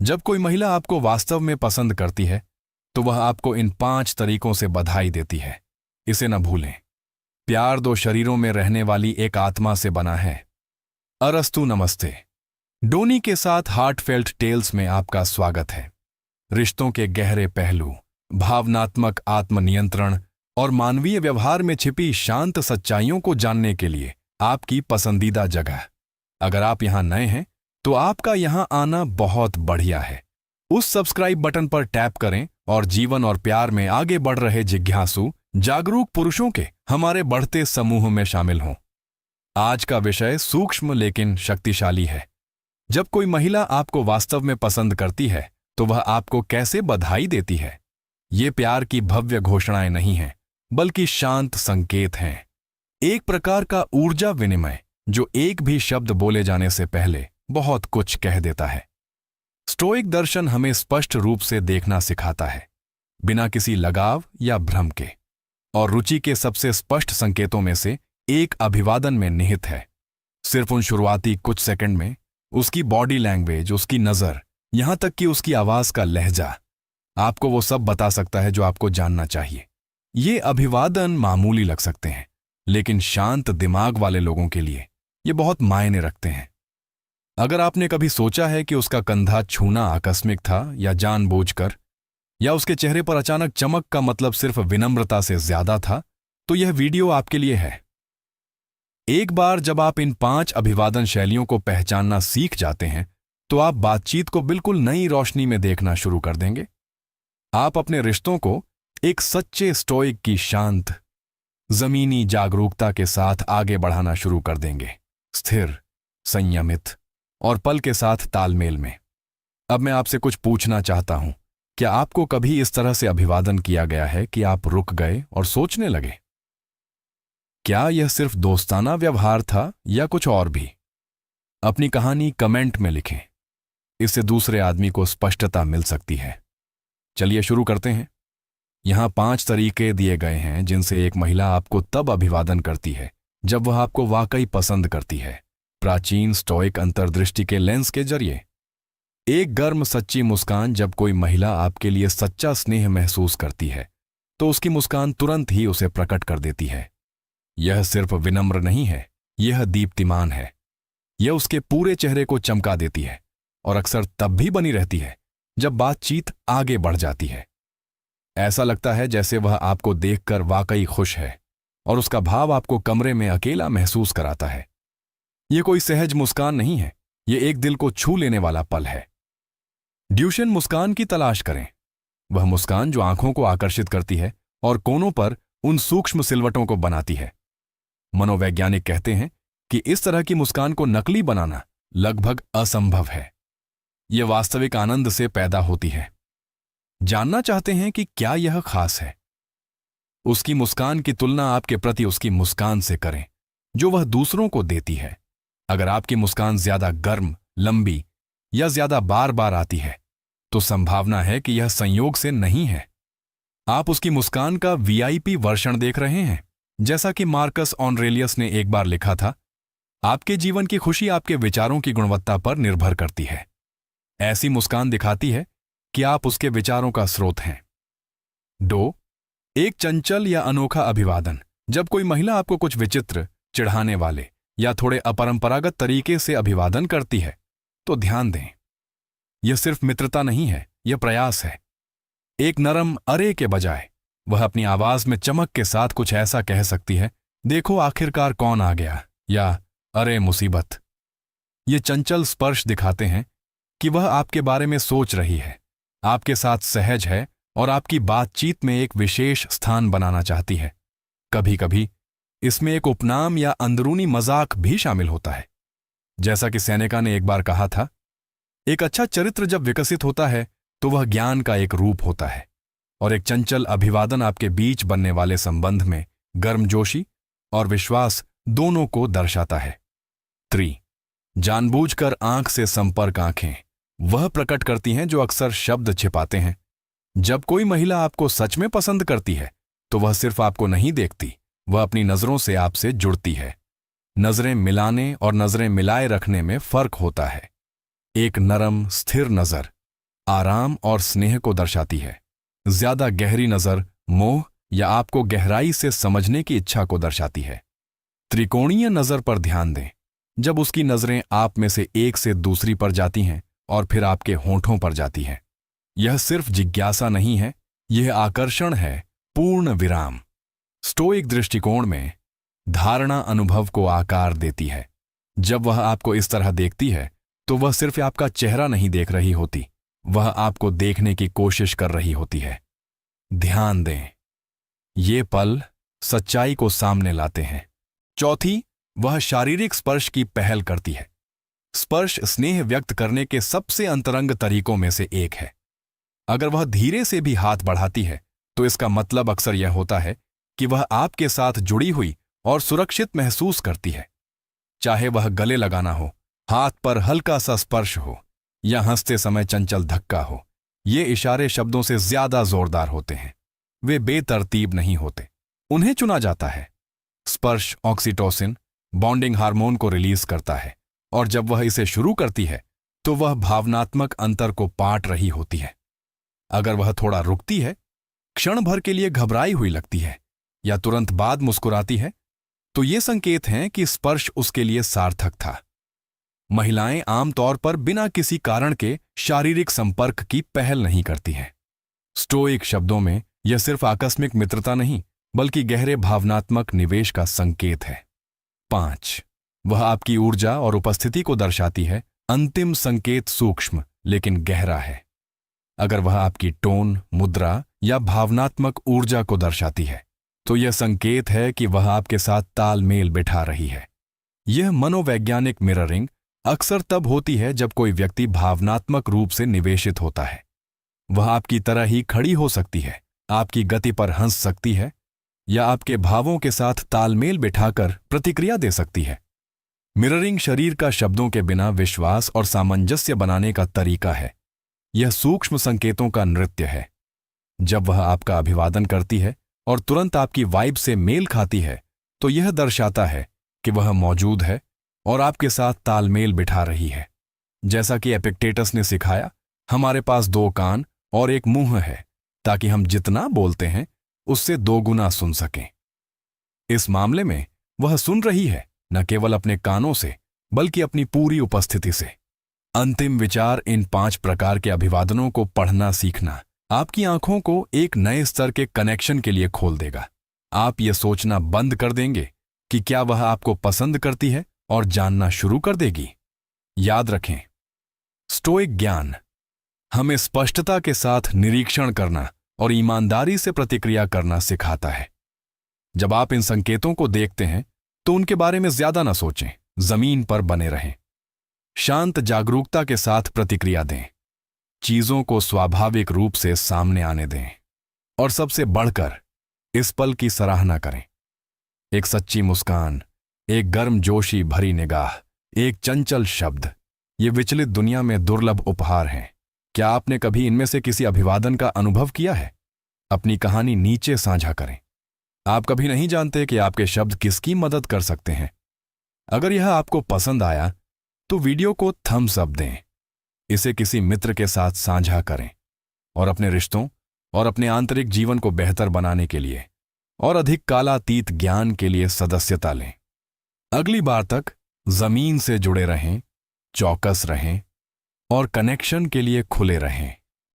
जब कोई महिला आपको वास्तव में पसंद करती है तो वह आपको इन 5 तरीकों से बधाई देती है। इसे न भूलें। प्यार 2 शरीरों में रहने वाली एक आत्मा से बना है। अरस्तु नमस्ते। डोनी के साथ हार्टफेल्ट टेल्स में आपका स्वागत है। रिश्तों के गहरे पहलू, भावनात्मक आत्मनियंत्रण और मानवीय व्यवहार में छिपी शांत सच्चाइयों को जानने के लिए आपकी पसंदीदा जगह। अगर आप यहां नए हैं तो आपका यहां आना बहुत बढ़िया है। उस सब्सक्राइब बटन पर टैप करें और जीवन और प्यार में आगे बढ़ रहे जिज्ञासु जागरूक पुरुषों के हमारे बढ़ते समूह में शामिल हों। आज का विषय सूक्ष्म लेकिन शक्तिशाली है। जब कोई महिला आपको वास्तव में पसंद करती है तो वह आपको कैसे बधाई देती है। ये प्यार की भव्य घोषणाएं नहीं हैं, बल्कि शांत संकेत हैं। एक प्रकार का ऊर्जा विनिमय जो एक भी शब्द बोले जाने से पहले बहुत कुछ कह देता है। स्टोइक दर्शन हमें स्पष्ट रूप से देखना सिखाता है, बिना किसी लगाव या भ्रम के। और रुचि के सबसे स्पष्ट संकेतों में से एक अभिवादन में निहित है। सिर्फ उन शुरुआती कुछ सेकंड में उसकी बॉडी लैंग्वेज, उसकी नजर, यहां तक कि उसकी आवाज का लहजा आपको वो सब बता सकता है जो आपको जानना चाहिए। ये अभिवादन मामूली लग सकते हैं, लेकिन शांत दिमाग वाले लोगों के लिए ये बहुत मायने रखते हैं। अगर आपने कभी सोचा है कि उसका कंधा छूना आकस्मिक था या जानबूझकर, या उसके चेहरे पर अचानक चमक का मतलब सिर्फ विनम्रता से ज्यादा था, तो यह वीडियो आपके लिए है। एक बार जब आप इन 5 अभिवादन शैलियों को पहचानना सीख जाते हैं तो आप बातचीत को बिल्कुल नई रोशनी में देखना शुरू कर देंगे। आप अपने रिश्तों को एक सच्चे स्टोइक की शांत, जमीनी जागरूकता के साथ आगे बढ़ाना शुरू कर देंगे, स्थिर, संयमित और पल के साथ तालमेल में। अब मैं आपसे कुछ पूछना चाहता हूं, क्या आपको कभी इस तरह से अभिवादन किया गया है कि आप रुक गए और सोचने लगे? क्या यह सिर्फ दोस्ताना व्यवहार था या कुछ और भी? अपनी कहानी कमेंट में लिखें। इससे दूसरे आदमी को स्पष्टता मिल सकती है। चलिए शुरू करते हैं। यहां 5 तरीके दिए गए हैं जिनसे एक महिला आपको तब अभिवादन करती है जब वह आपको वाकई पसंद करती है, प्राचीन स्टोइक अंतर्दृष्टि के लेंस के जरिए। एक गर्म सच्ची मुस्कान। जब कोई महिला आपके लिए सच्चा स्नेह महसूस करती है तो उसकी मुस्कान तुरंत ही उसे प्रकट कर देती है। यह सिर्फ विनम्र नहीं है, यह दीप्तिमान है। यह उसके पूरे चेहरे को चमका देती है और अक्सर तब भी बनी रहती है जब बातचीत आगे बढ़ जाती है। ऐसा लगता है जैसे वह आपको देखकर वाकई खुश है और उसका भाव आपको कमरे में अकेला महसूस कराता है। यह कोई सहज मुस्कान नहीं है, यह एक दिल को छू लेने वाला पल है। ड्यूशेन मुस्कान की तलाश करें। वह मुस्कान जो आंखों को आकर्षित करती है और कोनों पर उन सूक्ष्म सिलवटों को बनाती है। मनोवैज्ञानिक कहते हैं कि इस तरह की मुस्कान को नकली बनाना लगभग असंभव है। यह वास्तविक आनंद से पैदा होती है। जानना चाहते हैं कि क्या यह खास है? उसकी मुस्कान की तुलना आपके प्रति उसकी मुस्कान से करें जो वह दूसरों को देती है। अगर आपकी मुस्कान ज्यादा गर्म, लंबी या ज्यादा बार बार आती है तो संभावना है कि यह संयोग से नहीं है। आप उसकी मुस्कान का वीआईपी वर्षन देख रहे हैं। जैसा कि मार्कस ऑनरेलियस ने एक बार लिखा था, आपके जीवन की खुशी आपके विचारों की गुणवत्ता पर निर्भर करती है। ऐसी मुस्कान दिखाती है कि आप उसके विचारों का स्रोत हैं। 2. एक चंचल या अनोखा अभिवादन। जब कोई महिला आपको कुछ विचित्र, चिढ़ाने वाले या थोड़े अपरंपरागत तरीके से अभिवादन करती है तो ध्यान दें। यह सिर्फ मित्रता नहीं है, यह प्रयास है। एक नरम अरे के बजाय वह अपनी आवाज में चमक के साथ कुछ ऐसा कह सकती है, देखो आखिरकार कौन आ गया, या अरे मुसीबत। ये चंचल स्पर्श दिखाते हैं कि वह आपके बारे में सोच रही है, आपके साथ सहज है और आपकी बातचीत में एक विशेष स्थान बनाना चाहती है। कभी कभी इसमें एक उपनाम या अंदरूनी मजाक भी शामिल होता है। जैसा कि सेनेका ने एक बार कहा था, एक अच्छा चरित्र जब विकसित होता है तो वह ज्ञान का एक रूप होता है, और एक चंचल अभिवादन आपके बीच बनने वाले संबंध में गर्मजोशी और विश्वास दोनों को दर्शाता है। 3. जानबूझकर आंख से संपर्क। आंखें वह प्रकट करती हैं जो अक्सर शब्द छिपाते हैं। जब कोई महिला आपको सच में पसंद करती है तो वह सिर्फ आपको नहीं देखती, वह अपनी नजरों से आपसे जुड़ती है। नजरें मिलाने और नजरें मिलाए रखने में फर्क होता है। एक नरम, स्थिर नजर आराम और स्नेह को दर्शाती है। ज्यादा गहरी नजर मोह या आपको गहराई से समझने की इच्छा को दर्शाती है। त्रिकोणीय नजर पर ध्यान दें। जब उसकी नजरें आप में से एक से दूसरी पर जाती हैं और फिर आपके होंठों पर जाती हैं, यह सिर्फ जिज्ञासा नहीं है, यह आकर्षण है, पूर्ण विराम। स्टोइक दृष्टिकोण में धारणा अनुभव को आकार देती है। जब वह आपको इस तरह देखती है तो वह सिर्फ आपका चेहरा नहीं देख रही होती, वह आपको देखने की कोशिश कर रही होती है। ध्यान दें, ये पल सच्चाई को सामने लाते हैं। चौथी, वह शारीरिक स्पर्श की पहल करती है। स्पर्श स्नेह व्यक्त करने के सबसे अंतरंग तरीकों में से एक है। अगर वह धीरे से भी हाथ बढ़ाती है तो इसका मतलब अक्सर यह होता है कि वह आपके साथ जुड़ी हुई और सुरक्षित महसूस करती है। चाहे वह गले लगाना हो, हाथ पर हल्का सा स्पर्श हो या हंसते समय चंचल धक्का हो, ये इशारे शब्दों से ज्यादा जोरदार होते हैं। वे बेतरतीब नहीं होते, उन्हें चुना जाता है। स्पर्श ऑक्सीटोसिन बॉन्डिंग हार्मोन को रिलीज करता है और जब वह इसे शुरू करती है तो वह भावनात्मक अंतर को पाट रही होती है। अगर वह थोड़ा रुकती है, क्षण भर के लिए घबराई हुई लगती है या तुरंत बाद मुस्कुराती है, तो ये संकेत हैं कि स्पर्श उसके लिए सार्थक था। महिलाएं आमतौर पर बिना किसी कारण के शारीरिक संपर्क की पहल नहीं करती हैं। स्टोइक शब्दों में यह सिर्फ आकस्मिक मित्रता नहीं बल्कि गहरे भावनात्मक निवेश का संकेत है। 5, वह आपकी ऊर्जा और उपस्थिति को दर्शाती है। अंतिम संकेत सूक्ष्म लेकिन गहरा है। अगर वह आपकी टोन, मुद्रा या भावनात्मक ऊर्जा को दर्शाती है तो यह संकेत है कि वह आपके साथ तालमेल बिठा रही है। यह मनोवैज्ञानिक मिररिंग अक्सर तब होती है जब कोई व्यक्ति भावनात्मक रूप से निवेशित होता है। वह आपकी तरह ही खड़ी हो सकती है, आपकी गति पर हंस सकती है या आपके भावों के साथ तालमेल बिठाकर प्रतिक्रिया दे सकती है। मिररिंग शरीर का शब्दों के बिना विश्वास और सामंजस्य बनाने का तरीका है। यह सूक्ष्म संकेतों का नृत्य है। जब वह आपका अभिवादन करती है और तुरंत आपकी वाइब से मेल खाती है तो यह दर्शाता है कि वह मौजूद है और आपके साथ तालमेल बिठा रही है। जैसा कि एपिक्टेटस ने सिखाया, हमारे पास 2 कान और 1 मुंह है ताकि हम जितना बोलते हैं उससे 2 गुना सुन सकें। इस मामले में वह सुन रही है न केवल अपने कानों से बल्कि अपनी पूरी उपस्थिति से। अंतिम विचार, इन 5 प्रकार के अभिवादनों को पढ़ना सीखना आपकी आंखों को एक नए स्तर के कनेक्शन के लिए खोल देगा। आप ये सोचना बंद कर देंगे कि क्या वह आपको पसंद करती है और जानना शुरू कर देगी। याद रखें, स्टोइक ज्ञान हमें स्पष्टता के साथ निरीक्षण करना और ईमानदारी से प्रतिक्रिया करना सिखाता है। जब आप इन संकेतों को देखते हैं तो उनके बारे में ज्यादा न सोचें, जमीन पर बने रहें। शांत जागरूकता के साथ प्रतिक्रिया दें, चीजों को स्वाभाविक रूप से सामने आने दें और सबसे बढ़कर इस पल की सराहना करें। एक सच्ची मुस्कान, एक गर्मजोशी भरी निगाह, एक चंचल शब्द, ये विचलित दुनिया में दुर्लभ उपहार हैं। क्या आपने कभी इनमें से किसी अभिवादन का अनुभव किया है? अपनी कहानी नीचे साझा करें। आप कभी नहीं जानते कि आपके शब्द किसकी मदद कर सकते हैं। अगर यह आपको पसंद आया तो वीडियो को थम्स अप दें, इसे किसी मित्र के साथ साझा करें और अपने रिश्तों और अपने आंतरिक जीवन को बेहतर बनाने के लिए और अधिक कालातीत ज्ञान के लिए सदस्यता लें। अगली बार तक जमीन से जुड़े रहें, चौकस रहें और कनेक्शन के लिए खुले रहें।